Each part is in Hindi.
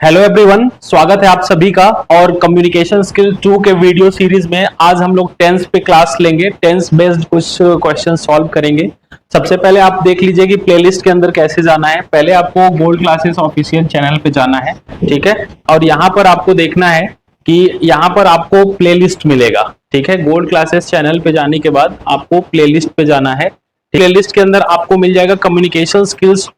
हेलो एवरीवन, स्वागत है आप सभी का। और कम्युनिकेशन स्किल 2 के वीडियो सीरीज में आज हम लोग टेंस पे क्लास लेंगे। टेंस बेस्ड कुछ क्वेश्चन सॉल्व करेंगे। सबसे पहले आप देख लीजिए कि प्लेलिस्ट के अंदर कैसे जाना है। पहले आपको गोल्ड क्लासेस ऑफिशियल चैनल पे जाना है, ठीक है। और यहाँ पर आपको देखना है कि यहाँ पर आपको प्लेलिस्ट मिलेगा, ठीक है। गोल्ड क्लासेस चैनल पे जाने के बाद आपको प्लेलिस्ट पे जाना है। प्लेलिस्ट के अंदर आपको मिल जाएगा कम्युनिकेशन स्किल्स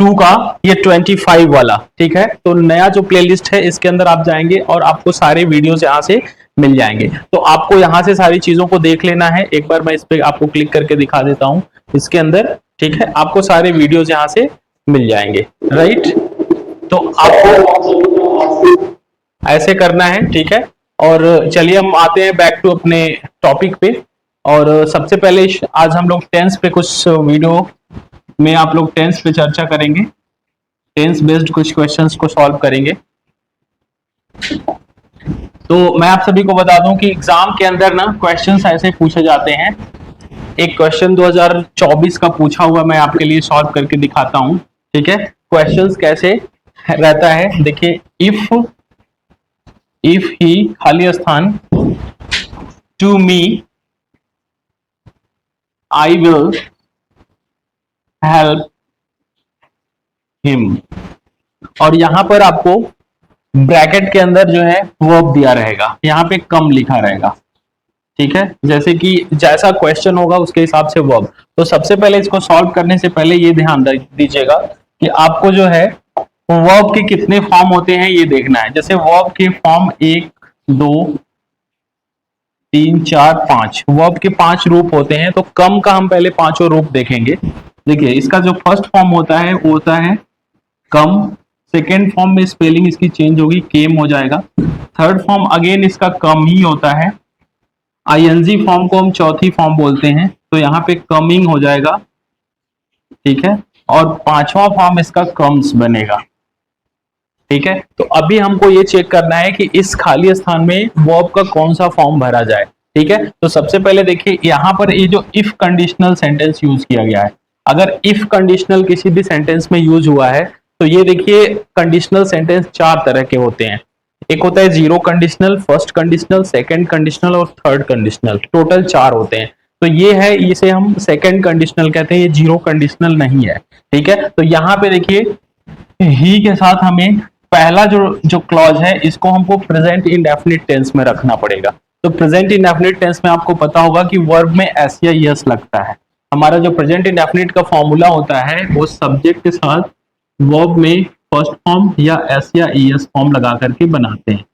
2 का ये 25 वाला, ठीक है। तो नया जो प्लेलिस्ट है इसके अंदर आप जाएंगे और आपको सारे वीडियोस यहाँ से मिल जाएंगे। तो आपको यहाँ से सारी चीजों को देख लेना है। एक बार मैं इस पे आपको क्लिक करके दिखा देता हूँ इसके अंदर, ठीक है। आपको सारे वीडियोस यहाँ से मिल जाएंगे, राइट। तो आपको ऐसे करना है, ठीक है। और चलिए हम आते हैं बैक टू अपने टॉपिक पे। और सबसे पहले आज हम लोग टेंस पे कुछ वीडियो में आप लोग टेंस पे चर्चा करेंगे। टेंस बेस्ड कुछ क्वेश्चंस को सॉल्व करेंगे। तो मैं आप सभी को बता दूं कि एग्जाम के अंदर ना क्वेश्चंस ऐसे पूछे जाते हैं। एक क्वेश्चन 2024 का पूछा हुआ मैं आपके लिए सॉल्व करके दिखाता हूं, ठीक है। क्वेश्चंस कैसे रहता है देखिए। इफ ही खाली स्थान to me I will help him. और यहां पर आपको ब्रैकेट के अंदर जो है वर्ब दिया रहेगा, यहां पे कम लिखा रहेगा, ठीक है। जैसे कि जैसा क्वेश्चन होगा उसके हिसाब से वर्ब। तो सबसे पहले इसको सॉल्व करने से पहले ये ध्यान दीजिएगा कि आपको जो है वर्ब के कितने फॉर्म होते हैं ये देखना है। जैसे वर्ब के फॉर्म 1 2 3 4 5, वर्ब के 5 रूप होते हैं। तो कम का हम पहले पांचों रूप देखेंगे। देखिए इसका जो फर्स्ट फॉर्म होता है वो होता है कम। सेकेंड फॉर्म में स्पेलिंग इसकी चेंज होगी, केम हो जाएगा। थर्ड फॉर्म अगेन इसका कम ही होता है। आईएनजी फॉर्म को हम चौथी फॉर्म बोलते हैं, तो यहाँ पे कमिंग हो जाएगा, ठीक है। और पांचवा फॉर्म इसका कम्स बनेगा, ठीक है। तो अभी हमको ये चेक करना है कि इस खाली स्थान में वर्ब का कौन सा फॉर्म भरा जाए, ठीक है। तो सबसे पहले देखिए यहाँ पर ये जो इफ कंडीशनल सेंटेंस यूज किया गया है। अगर इफ कंडीशनल किसी भी सेंटेंस में यूज हुआ है तो ये देखिए कंडीशनल सेंटेंस 4 तरह के होते हैं। एक होता है zero conditional, first conditional, second conditional और थर्ड कंडीशनल। टोटल 4 होते हैं। तो ये है, इसे हम सेकंड कंडीशनल कहते हैं, ये जीरो कंडीशनल नहीं है, ठीक है। तो यहाँ पे देखिए ही के साथ हमें पहला जो क्लॉज है इसको हमको प्रेजेंट इंडेफिनिट टेंस में रखना पड़ेगा। तो प्रेजेंट इंडेफिनिट टेंस में आपको पता होगा कि वर्ब में एस या यस लगता है। हमारा जो प्रेजेंट इंडेफिनिट का फॉर्मूला होता है वो सब्जेक्ट के साथ वर्ब में फर्स्ट फॉर्म या एस या ईएस फॉर्म लगा करके बनाते हैं,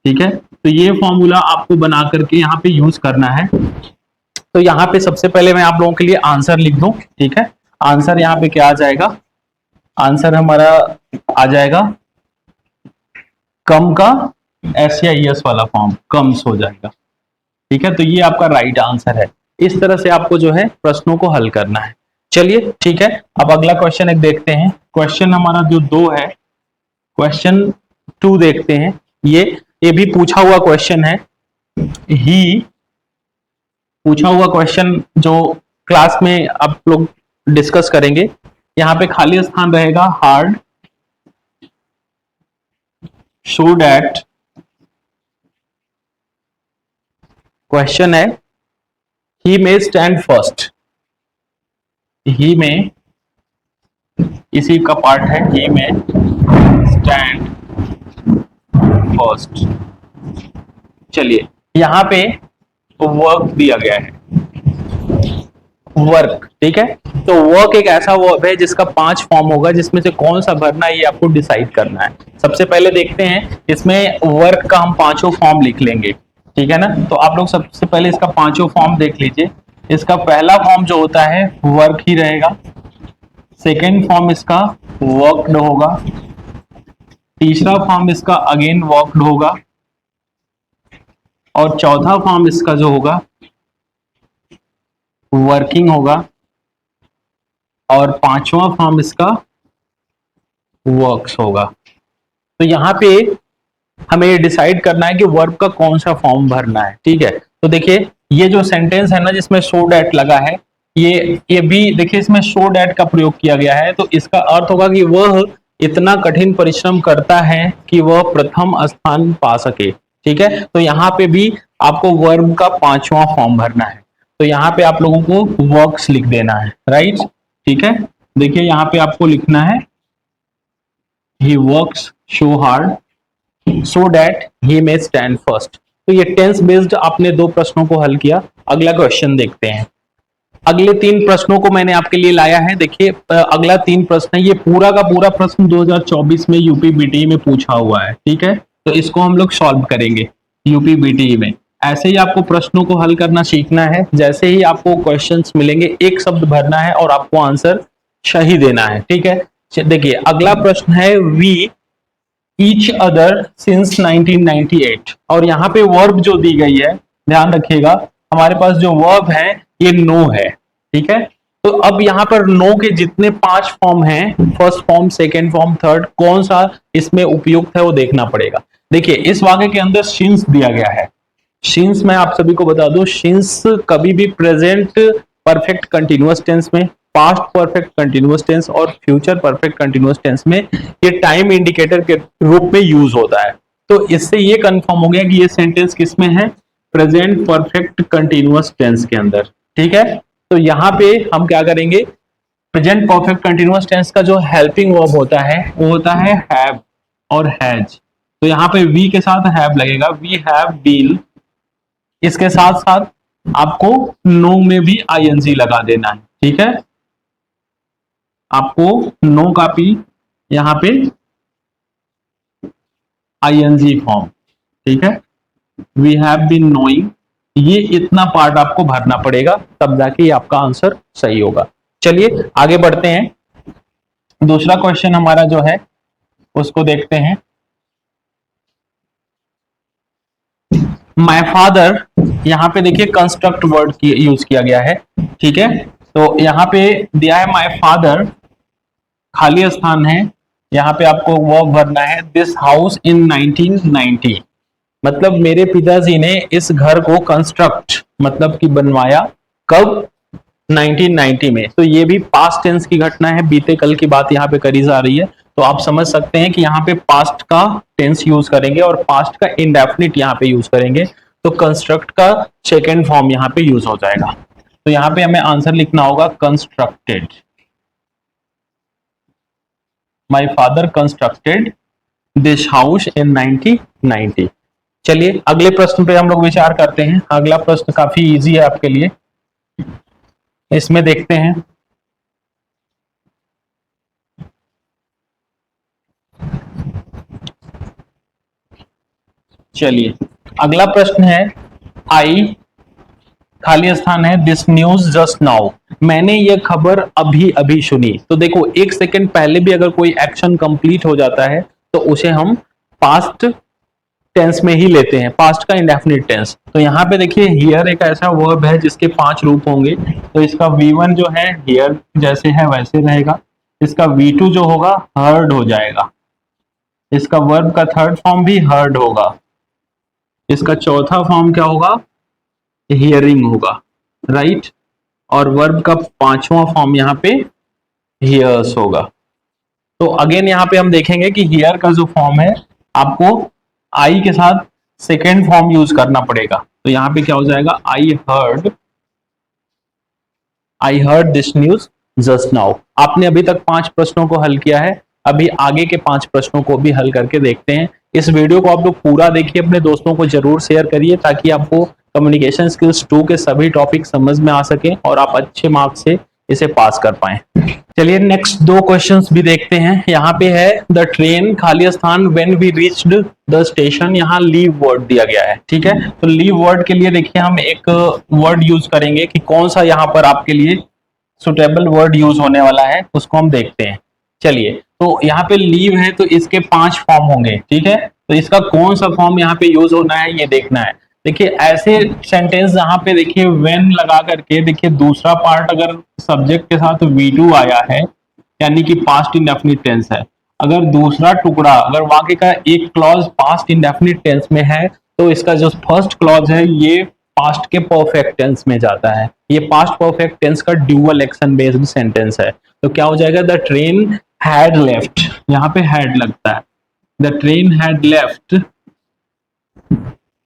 ठीक है। तो ये फॉर्मूला आपको बना करके यहाँ पे यूज करना है। तो यहाँ पे सबसे पहले मैं आप लोगों के लिए आंसर लिख दूं, ठीक है। आंसर यहाँ पे क्या आ जाएगा? आंसर हमारा आ जाएगा कम का एस या ईएस वाला फॉर्म, कम्स हो जाएगा, ठीक है। तो ये आपका राइट आंसर है। इस तरह से आपको जो है प्रश्नों को हल करना है। चलिए ठीक है, अब अगला क्वेश्चन एक देखते हैं। क्वेश्चन हमारा जो 2 है, क्वेश्चन 2 देखते हैं। ये भी पूछा हुआ क्वेश्चन है। ही पूछा हुआ क्वेश्चन जो क्लास में आप लोग डिस्कस करेंगे। यहाँ पे खाली स्थान रहेगा हार्ड शो दैट। क्वेश्चन है ही मे स्टैंड फर्स्ट। ही में इसी का पार्ट है, ही में स्टैंड फर्स्ट। चलिए यहां पे वर्क दिया गया है, वर्क, ठीक है। तो वर्क एक ऐसा वर्ब है जिसका 5 फॉर्म होगा, जिसमें से कौन सा भरना है ये आपको डिसाइड करना है। सबसे पहले देखते हैं इसमें वर्क का हम 5 फॉर्म लिख लेंगे, ठीक है ना। तो आप लोग सबसे पहले इसका 5 फॉर्म देख लीजिए। इसका पहला फॉर्म जो होता है वर्क ही रहेगा। सेकेंड फॉर्म इसका वर्कड होगा। तीसरा फॉर्म इसका अगेन वर्कड होगा। और चौथा फॉर्म इसका जो होगा वर्किंग होगा। और पांचवा फॉर्म इसका वर्क्स होगा। तो यहां पे हमें डिसाइड करना है कि वर्ब का कौन सा फॉर्म भरना है, ठीक है। तो देखिए ये जो सेंटेंस है ना जिसमें शो डैट लगा है, ये भी देखिए इसमें शो डैट का प्रयोग किया गया है। तो इसका अर्थ होगा कि वह इतना कठिन परिश्रम करता है कि वह प्रथम स्थान पा सके। ठीक है, तो यहाँ पे भी आपको वर्ब का 5वां फॉर्म भरना है। तो यहाँ पे आप लोगों को वर्क्स लिख देना है, राइट। ठीक है, देखिए यहाँ पे आपको लिखना है he works so hard so that he may stand first। तो ये टेंस बेस्ड आपने 2 प्रश्नों को हल किया। अगला क्वेश्चन देखते हैं। अगले 3 प्रश्नों को मैंने आपके लिए लाया है। देखिए अगला 3 प्रश्न है, ये पूरा का पूरा प्रश्न 2024 में यूपी बीटीई में पूछा हुआ है। ठीक है, तो इसको हम लोग सॉल्व करेंगे यूपी बीटीई में। ऐसे ही आपको प्रश्नों को हल करना सीखना है। जैसे ही आपको क्वेश्चंस मिलेंगे, एक शब्द भरना है और आपको आंसर सही देना है। ठीक है, देखिए अगला प्रश्न है वी ईच अदर सिंस 1998, और यहाँ पे वर्ब जो दी गई है, ध्यान रखिएगा हमारे पास जो वर्ब है ये नो है। ठीक है, तो अब यहाँ पर नो के जितने 5 फॉर्म हैं, first form, second form, third, कौन सा इसमें उपयुक्त है वो देखना पड़ेगा। देखिए इस वाक्य के अंदर सिंस दिया गया है। सिंस मैं आप सभी को बता दूं, सिंस कभी भी प्रेजेंट परफेक्ट कंटिन्यूअस टेंस में, पास्ट परफेक्ट कंटिन्यूअस टेंस और फ्यूचर परफेक्ट कंटिन्यूअस टेंस में ये टाइम इंडिकेटर के रूप में यूज होता है। तो इससे ये कंफर्म हो गया कि ये सेंटेंस किसमें है, प्रेजेंट परफेक्ट कंटिन्यूअस टेंस के अंदर। ठीक है, तो यहाँ पे हम क्या करेंगे, प्रेजेंट परफेक्ट कंटिन्यूअस टेंस का जो हेल्पिंग वर्ब होता है वो होता है हैव और हैज। तो यहाँ पे वी के साथ हैव लगेगा, वी हैव बीन। इसके साथ साथ आपको नो में भी आईएनजी लगा देना है। ठीक है, आपको नो का भी यहां पे आईएनजी फॉर्म। ठीक है, वी हैव बीन नोइंग, ये इतना पार्ट आपको भरना पड़ेगा, तब जाके आपका आंसर सही होगा। चलिए आगे बढ़ते हैं। दूसरा क्वेश्चन हमारा जो है उसको देखते हैं। माय फादर, यहाँ पे देखिए कंस्ट्रक्ट वर्ड की यूज किया गया है। ठीक है, तो यहाँ पे दिया है माय फादर, खाली स्थान है, यहाँ पे आपको वर्ब भरना है दिस हाउस इन 1990। मतलब मेरे पिताजी ने इस घर को कंस्ट्रक्ट मतलब कि बनवाया कब, 1990 में। तो ये भी पास्ट टेंस की घटना है, बीते कल की बात यहाँ पे करी जा रही है। तो आप समझ सकते हैं कि यहाँ पे पास्ट का टेंस यूज करेंगे और पास्ट का इंडेफिनिट यहाँ पे यूज करेंगे, तो कंस्ट्रक्ट का सेकेंड फॉर्म यहाँ पे यूज हो जाएगा। तो यहाँ पे हमें आंसर लिखना होगा constructed, my father constructed this house in 1990। चलिए अगले प्रश्न पे हम लोग विचार करते हैं। अगला प्रश्न काफी इजी है आपके लिए, इसमें देखते हैं। चलिए अगला प्रश्न है आई, खाली स्थान है, दिस न्यूज जस्ट नाउ, मैंने ये खबर अभी अभी सुनी। तो देखो 1 सेकंड पहले भी अगर कोई एक्शन कंप्लीट हो जाता है तो उसे हम पास्ट टेंस में ही लेते हैं, पास्ट का इंडेफिनिट टेंस। तो यहाँ पे देखिए हियर एक ऐसा वर्ब है जिसके 5 रूप होंगे। तो इसका V1 जो है हियर जैसे है वैसे रहेगा, इसका V2 जो होगा हर्ड हो जाएगा, इसका वर्ब का थर्ड फॉर्म भी हर्ड होगा, इसका चौथा फॉर्म क्या होगा, हियरिंग होगा, राइट। और वर्ब का 5वां फॉर्म यहाँ पे हियर्स होगा। तो अगेन यहाँ पे हम देखेंगे कि हियर का जो फॉर्म है आपको आई के साथ सेकेंड फॉर्म यूज करना पड़ेगा। तो यहाँ पे क्या हो जाएगा, I heard this news just now. आपने अभी तक 5 प्रश्नों को हल किया है, अभी आगे के 5 प्रश्नों को भी हल करके देखते हैं। इस वीडियो को आप लोग पूरा देखिए, अपने दोस्तों को जरूर शेयर करिए ताकि आपको कम्युनिकेशन स्किल्स 2 के सभी टॉपिक समझ में आ सके और आप अच्छे मार्क्स से इसे पास कर पाएं। चलिए नेक्स्ट 2 क्वेश्चंस भी देखते हैं। यहाँ पे है द ट्रेन, खाली स्थान, when we reached the station, यहाँ लीव वर्ड दिया गया है। ठीक है, तो लीव वर्ड के लिए देखिए हम एक वर्ड यूज करेंगे कि कौन सा यहाँ पर आपके लिए सुटेबल वर्ड यूज होने वाला है, उसको हम देखते हैं। चलिए तो यहाँ पे लीव है तो इसके 5 फॉर्म होंगे। ठीक है, तो इसका कौन सा फॉर्म यहाँ पे यूज होना है ये देखना है। देखिए ऐसे सेंटेंस जहां पे देखिए व्हेन लगा करके, देखिए दूसरा पार्ट अगर सब्जेक्ट के साथ V2 आया है यानी कि पास्ट इंडेफिनिट टेंस है, अगर दूसरा टुकड़ा अगर वाक्य का एक क्लॉज पास्ट इंडेफिनिट टेंस में है तो इसका जो फर्स्ट क्लॉज है ये पास्ट के परफेक्ट टेंस में जाता है। ये पास्ट परफेक्ट टेंस का ड्यूअल एक्शन बेस्ड सेंटेंस है। तो क्या हो जाएगा, द ट्रेन हैड लेफ्ट, यहाँ पे हैड लगता है, the train had left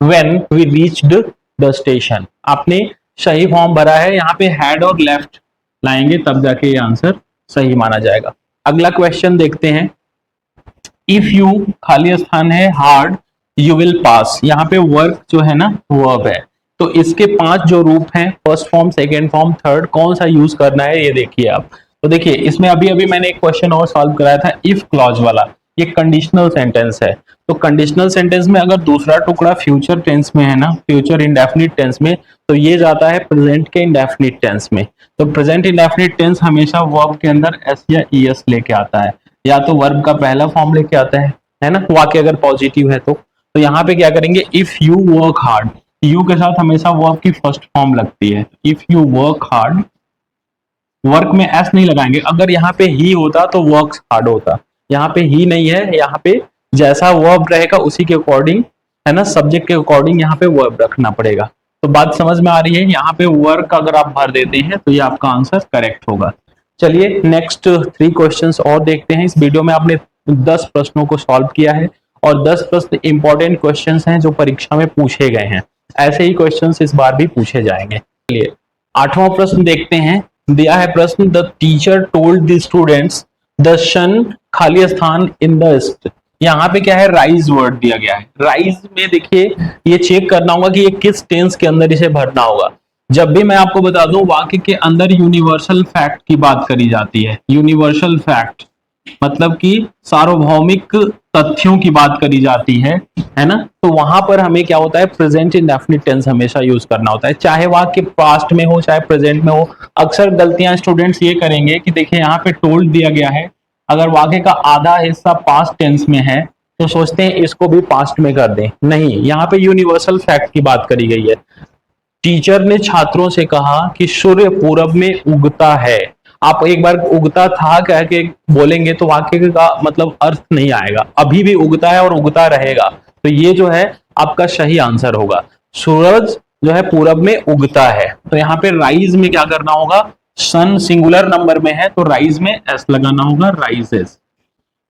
when we reached the station. आपने सही फॉर्म भरा है, यहाँ पे हैड और लेफ्ट लाएंगे तब जाके ये आंसर सही माना जाएगा। अगला क्वेश्चन देखते हैं, इफ यू खाली स्थान है हार्ड यू विल पास, यहाँ पे वर्क जो है ना वर्ब है, तो इसके 5 जो रूप हैं, first form, second form, third, कौन सा यूज करना है ये देखिए आप। तो देखिए इसमें अभी अभी मैंने एक क्वेश्चन और सॉल्व कराया था इफ क्लॉज वाला, ये कंडीशनल सेंटेंस है। तो कंडीशनल सेंटेंस में अगर दूसरा टुकड़ा फ्यूचर टेंस में है ना, फ्यूचर इंडेफिनिट टेंस में, तो ये जाता है प्रेजेंट के इंडेफिनिट ेंस में। तो प्रेजेंट इंडेफिनिट टेंस हमेशा वर्ब के अंदर एस या ईएस लेके आता है, या तो वर्ब का पहला फॉर्म लेके आता है ना, वाक्य अगर पॉजिटिव है तो यहाँ पे क्या करेंगे, if you work hard, you के साथ हमेशा वर्ब की फर्स्ट फॉर्म लगती है, if you work hard, work में एस नहीं लगाएंगे, अगर यहाँ पे ही होता तो वर्क हार्ड होता, यहाँ पे ही नहीं है, यहाँ पे जैसा वर्ब रहेगा उसी के अकॉर्डिंग है ना, सब्जेक्ट के अकॉर्डिंग यहाँ पे वर्ब रखना पड़ेगा। तो बात समझ में आ रही है, यहाँ पे वर्क अगर आप भर देते हैं तो ये आपका आंसर करेक्ट होगा। चलिए नेक्स्ट 3 क्वेश्चंस और देखते हैं। इस वीडियो में आपने 10 प्रश्नों को सॉल्व किया है और 10 प्रश्न इंपॉर्टेंट क्वेश्चंस हैं जो परीक्षा में पूछे गए हैं, ऐसे ही क्वेश्चंस इस बार भी पूछे जाएंगे। चलिए 8वां प्रश्न देखते हैं, दिया है प्रश्न, the teacher told the students the sun खाली स्थान इन द ईस्ट। यहाँ पे क्या है, राइज वर्ड दिया गया है। राइज में देखिए ये चेक करना होगा कि ये किस टेंस के अंदर इसे भरना होगा। जब भी मैं आपको बता दूं वाक्य के अंदर यूनिवर्सल फैक्ट की बात करी जाती है, यूनिवर्सल फैक्ट मतलब कि सार्वभौमिक तथ्यों की बात करी जाती है ना, तो वहां पर हमें क्या होता है, प्रेजेंट इंडेफिनिट टेंस हमेशा यूज करना होता है, चाहे वाक्य पास्ट में हो चाहे प्रेजेंट में हो। अक्सर गलतियां स्टूडेंट्स ये करेंगे कि देखिए यहाँ पे टोल्ड दिया गया है, अगर वाक्य का आधा हिस्सा पास्ट टेंस में है तो सोचते हैं इसको भी पास्ट में कर दें, नहीं, यहाँ पे यूनिवर्सल फैक्ट की बात करी गई है। टीचर ने छात्रों से कहा कि सूर्य पूरब में उगता है। आप एक बार उगता था कह के बोलेंगे तो वाक्य का मतलब अर्थ नहीं आएगा, अभी भी उगता है और उगता रहेगा, तो ये जो है आपका सही आंसर होगा। सूरज जो है पूरब में उगता है, तो यहाँ पे राइज में क्या करना होगा, सन सिंगुलर नंबर में है तो राइज में एस लगाना होगा, राइजेस।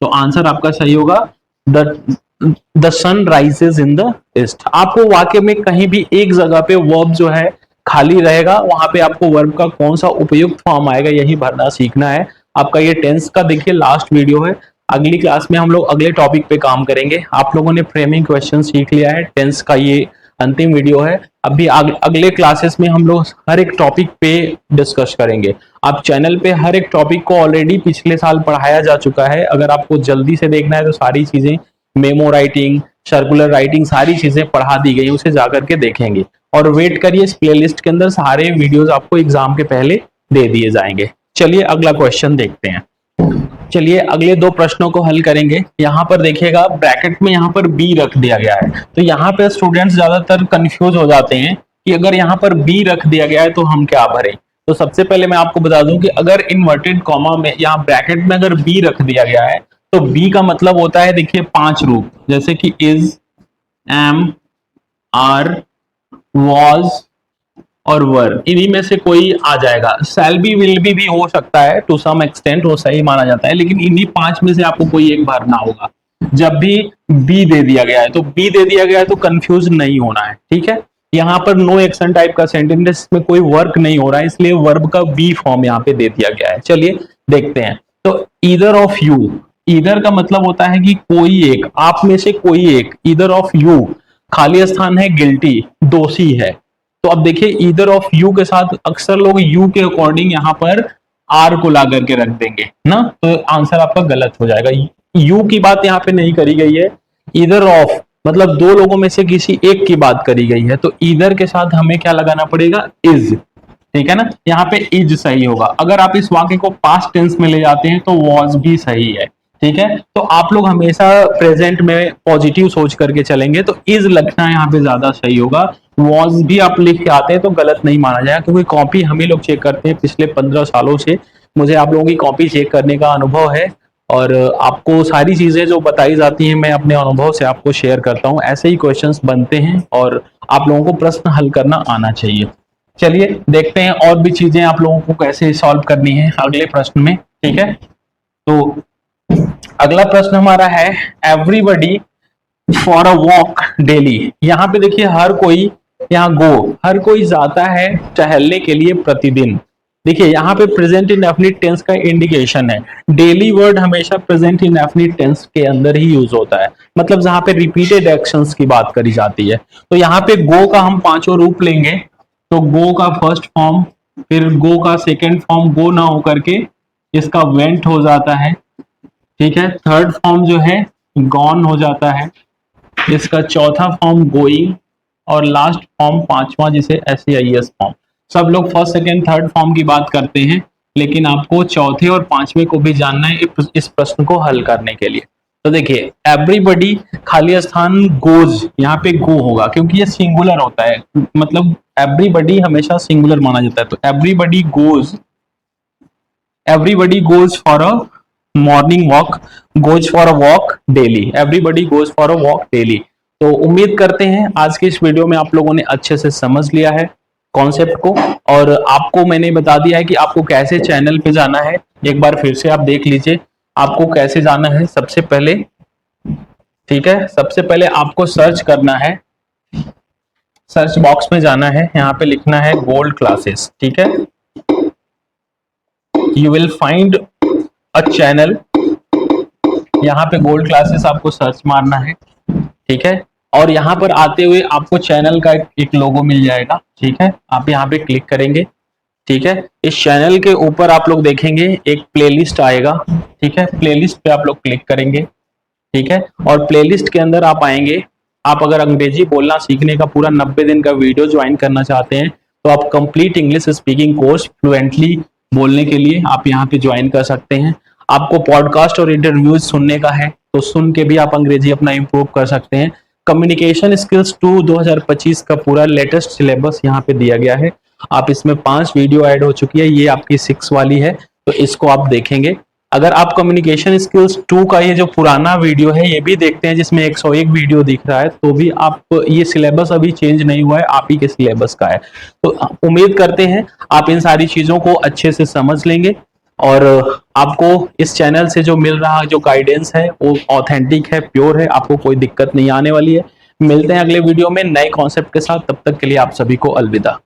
तो आंसर आपका सही होगा, the sun rises in the east. आपको वाक्य में कहीं भी एक जगह पे वर्ब जो है खाली रहेगा, वहां पे आपको वर्ब का कौन सा उपयुक्त फॉर्म आएगा यही भरना सीखना है। आपका ये टेंस का देखिए लास्ट वीडियो है, अगली क्लास में हम लोग अगले टॉपिक पे काम करेंगे। आप लोगों ने फ्रेमिंग क्वेश्चन सीख लिया है, टेंस का ये अंतिम वीडियो है। अभी अगले क्लासेस में हम लोग हर एक टॉपिक पे डिस्कस करेंगे। आप चैनल पे हर एक टॉपिक को ऑलरेडी पिछले साल पढ़ाया जा चुका है, अगर आपको जल्दी से देखना है तो सारी चीजें, मेमो राइटिंग, सर्कुलर राइटिंग, सारी चीजें पढ़ा दी गई, उसे जाकर के देखेंगे और वेट करिए, इस प्लेलिस्ट के अंदर सारे वीडियोस आपको एग्जाम के पहले दे दिए जाएंगे। चलिए अगला क्वेश्चन देखते हैं। चलिए अगले 2 प्रश्नों को हल करेंगे। यहाँ पर देखिएगा ब्रैकेट में यहाँ पर बी रख दिया गया है, तो यहाँ पे स्टूडेंट्स ज्यादातर कंफ्यूज हो जाते हैं कि अगर यहाँ पर बी रख दिया गया है तो हम क्या भरें। तो सबसे पहले मैं आपको बता दूं कि अगर इन्वर्टेड कॉमा में यहाँ ब्रैकेट में अगर बी रख दिया गया है तो बी का मतलब होता है देखिए 5 रूप, जैसे कि इज, एम, आर, वॉज और वर, इन्हीं में से कोई आ जाएगा। शैल बी, विल भी हो सकता है टू सम एक्सटेंट, वो सही माना जाता है, लेकिन इन्हीं 5 में से आपको कोई एक भरना होगा। जब भी बी दे दिया गया है तो बी दे दिया गया है तो कंफ्यूज नहीं होना है, ठीक है। यहाँ पर नो एक्शन टाइप का सेंटेंस में कोई वर्क नहीं हो रहा है, इसलिए वर्ब का बी फॉर्म यहाँ पे दे दिया गया है। चलिए देखते हैं। तो ईदर ऑफ यू, ईदर का मतलब होता है कि कोई एक, आप में से कोई एक, ईदर ऑफ यू, खाली स्थान है गिल्टी, दोषी है। तो अब देखिए ईदर ऑफ यू के साथ अक्सर लोग यू के अकॉर्डिंग यहाँ पर आर को ला करके रख देंगे ना, तो आंसर आपका गलत हो जाएगा। यू की बात यहाँ पे नहीं करी गई है, ईदर ऑफ मतलब 2 लोगों में से किसी एक की बात करी गई है, तो ईदर के साथ हमें क्या लगाना पड़ेगा, इज, ठीक है ना। यहाँ पे इज सही होगा। अगर आप इस वाक्य को पास्ट टेंस में ले जाते हैं तो वॉज भी सही है, ठीक है। तो आप लोग हमेशा प्रेजेंट में पॉजिटिव सोच करके चलेंगे, तो इज लगना यहाँ पे ज्यादा सही होगा। वॉज भी आप लिख के आते हैं तो गलत नहीं माना जाएगा, क्योंकि कॉपी हम ही लोग चेक करते हैं पिछले 15 सालों से, मुझे आप लोगों की कॉपी चेक करने का अनुभव है और आपको सारी चीजें जो बताई जाती हैं मैं अपने अनुभव से आपको शेयर करता हूँ। ऐसे ही क्वेश्चंस बनते हैं और आप लोगों को प्रश्न हल करना आना चाहिए। चलिए देखते हैं और भी चीजें आप लोगों को कैसे सॉल्व करनी है अगले प्रश्न में, ठीक है। तो अगला प्रश्न हमारा है everybody for a walk daily. यहाँ पे देखिए हर कोई, यहाँ गो, हर कोई जाता है टहलने के लिए प्रतिदिन। देखिए यहाँ पे प्रेजेंट इंडेफिनिट टेंस का इंडिकेशन है। डेली वर्ड हमेशा प्रेजेंट इंडेफिनिट टेंस के अंदर ही यूज होता है, मतलब जहां पे रिपीटेड एक्शंस की बात करी जाती है। तो यहाँ पे गो का हम पांचों रूप लेंगे। तो गो का फर्स्ट फॉर्म, फिर गो का सेकेंड फॉर्म गो ना होकर के इसका वेंट हो जाता है, ठीक है। थर्ड फॉर्म जो है गॉन हो जाता है, इसका चौथा फॉर्म गोइंग, और लास्ट फॉर्म पांचवा जिसे SAIS फॉर्म। सब लोग फर्स्ट सेकेंड थर्ड फॉर्म की बात करते हैं, लेकिन आपको चौथे और पांचवे को भी जानना है इस प्रश्न को हल करने के लिए। तो देखिए एवरीबडी खाली स्थान गोज, यहाँ पे गो होगा क्योंकि ये सिंगुलर होता है, मतलब एवरीबडी हमेशा सिंगुलर माना जाता है। तो everybody goes for a morning walk, goes for a walk daily, everybody goes for a walk daily. तो उम्मीद करते हैं आज के इस वीडियो में आप लोगों ने अच्छे से समझ लिया है कॉन्सेप्ट को, और आपको मैंने बता दिया है कि आपको कैसे चैनल पे जाना है। एक बार फिर से आप देख लीजिए आपको कैसे जाना है। सबसे पहले, ठीक है, सबसे पहले आपको सर्च करना है, सर्च बॉक्स में जाना है, यहाँ पे लिखना है गोल्ड क्लासेस, ठीक है। You will find a channel, यहाँ पे गोल्ड क्लासेस आपको सर्च मारना है, ठीक है। और यहाँ पर आते हुए आपको चैनल का एक लोगो मिल जाएगा, ठीक है। आप यहाँ पे क्लिक करेंगे, ठीक है। इस चैनल के ऊपर आप लोग देखेंगे एक प्लेलिस्ट आएगा, ठीक है। प्लेलिस्ट पे आप लोग क्लिक करेंगे, ठीक है। और प्लेलिस्ट के अंदर आप आएंगे। आप अगर अंग्रेजी बोलना सीखने का पूरा 90 दिन का वीडियो ज्वाइन करना चाहते हैं तो आप complete English speaking course fluently बोलने के लिए आप यहाँ पे ज्वाइन कर सकते हैं। आपको पॉडकास्ट और इंटरव्यूज सुनने का है तो सुन के भी आप अंग्रेजी अपना इंप्रूव कर सकते हैं। कम्युनिकेशन स्किल्स 2 2025 का पूरा लेटेस्ट सिलेबस यहाँ पे दिया गया है। आप इसमें 5 वीडियो ऐड हो चुकी है, ये आपकी 6 वाली है, तो इसको आप देखेंगे। अगर आप कम्युनिकेशन स्किल्स 2 का ये जो पुराना वीडियो है ये भी देखते हैं जिसमें 101 वीडियो दिख रहा है, तो भी आप, ये सिलेबस अभी चेंज नहीं हुआ है, आप ही के सिलेबस का है। तो उम्मीद करते हैं आप इन सारी चीजों को अच्छे से समझ लेंगे, और आपको इस चैनल से जो मिल रहा जो गाइडेंस है वो ऑथेंटिक है, प्योर है, आपको कोई दिक्कत नहीं आने वाली है। मिलते हैं अगले वीडियो में नए कॉन्सेप्ट के साथ, तब तक के लिए आप सभी को अलविदा।